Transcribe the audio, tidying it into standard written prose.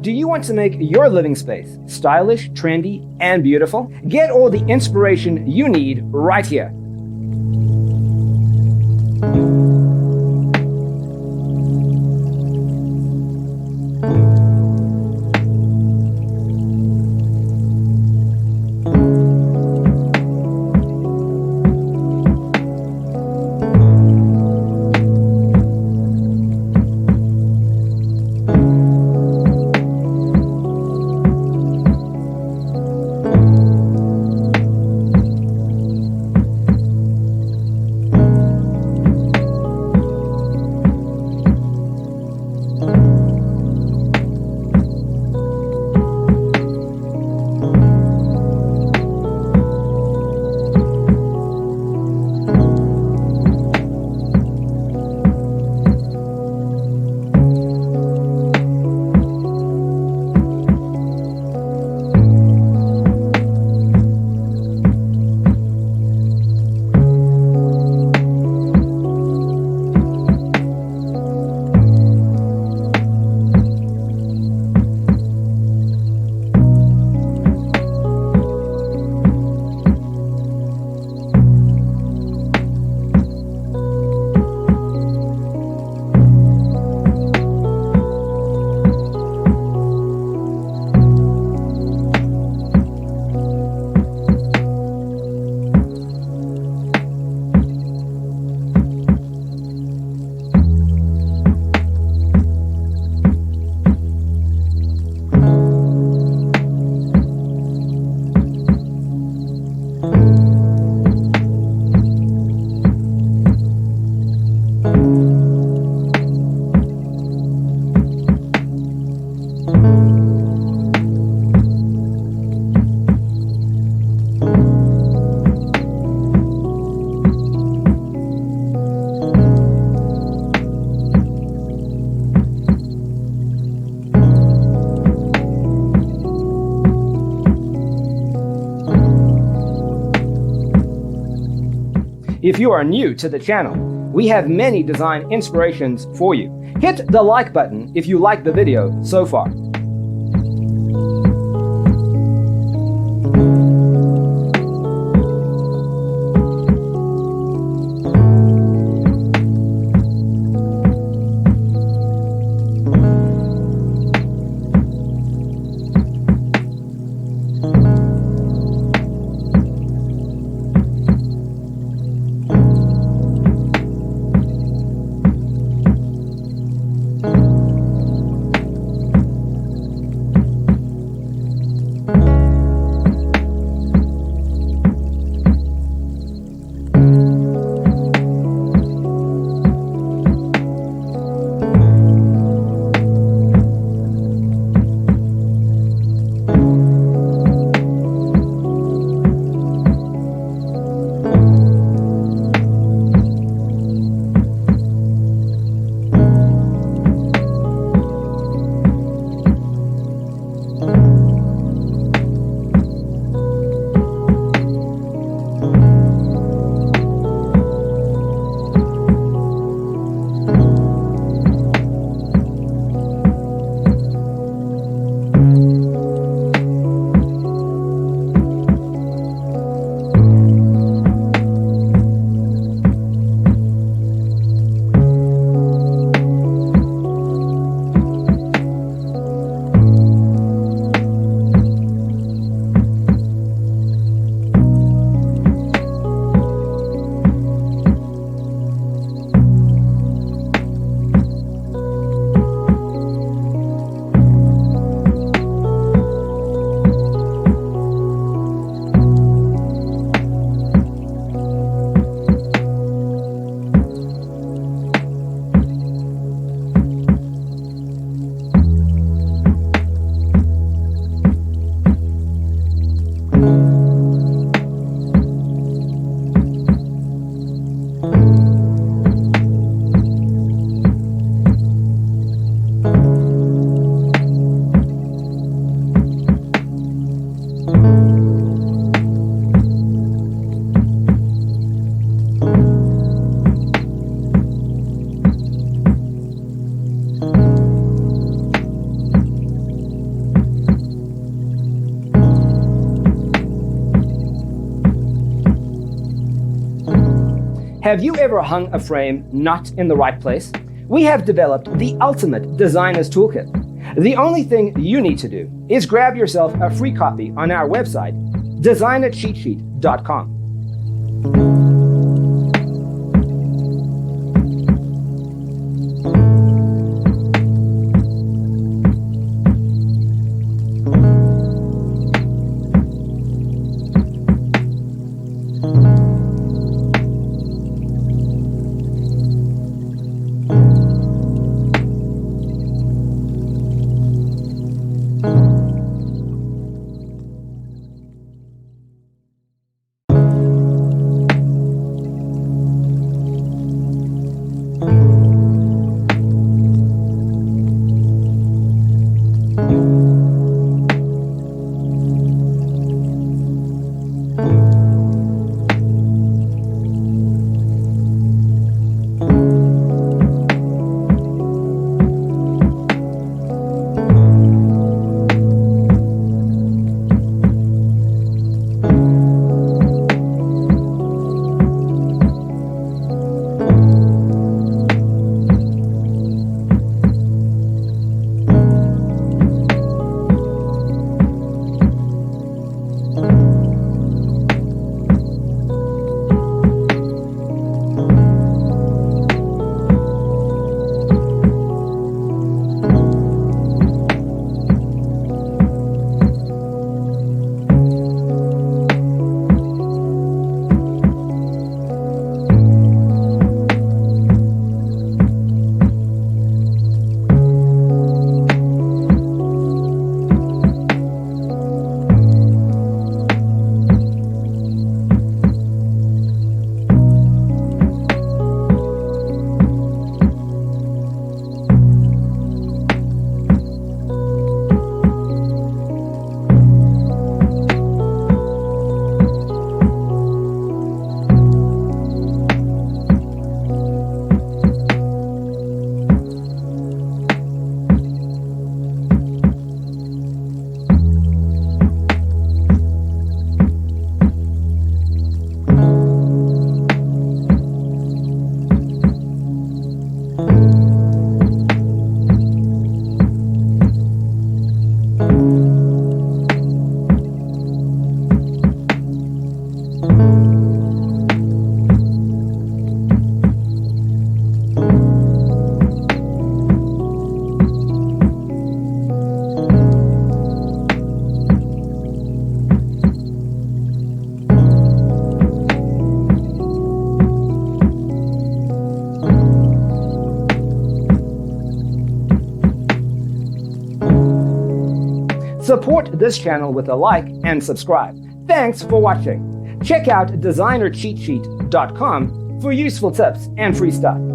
Do you want to make your living space stylish, trendy, and beautiful? Get all the inspiration you need right here. If you are new to the channel, we have many design inspirations for you. Hit the like button if you like the video so far. Have you ever hung a frame not in the right place? We have developed the ultimate designer's toolkit. The only thing you need to do is grab yourself a free copy on our website, designercheatsheet.com. Support this channel with a like and subscribe. Thanks for watching. Check out designercheatsheet.com for useful tips and free stuff.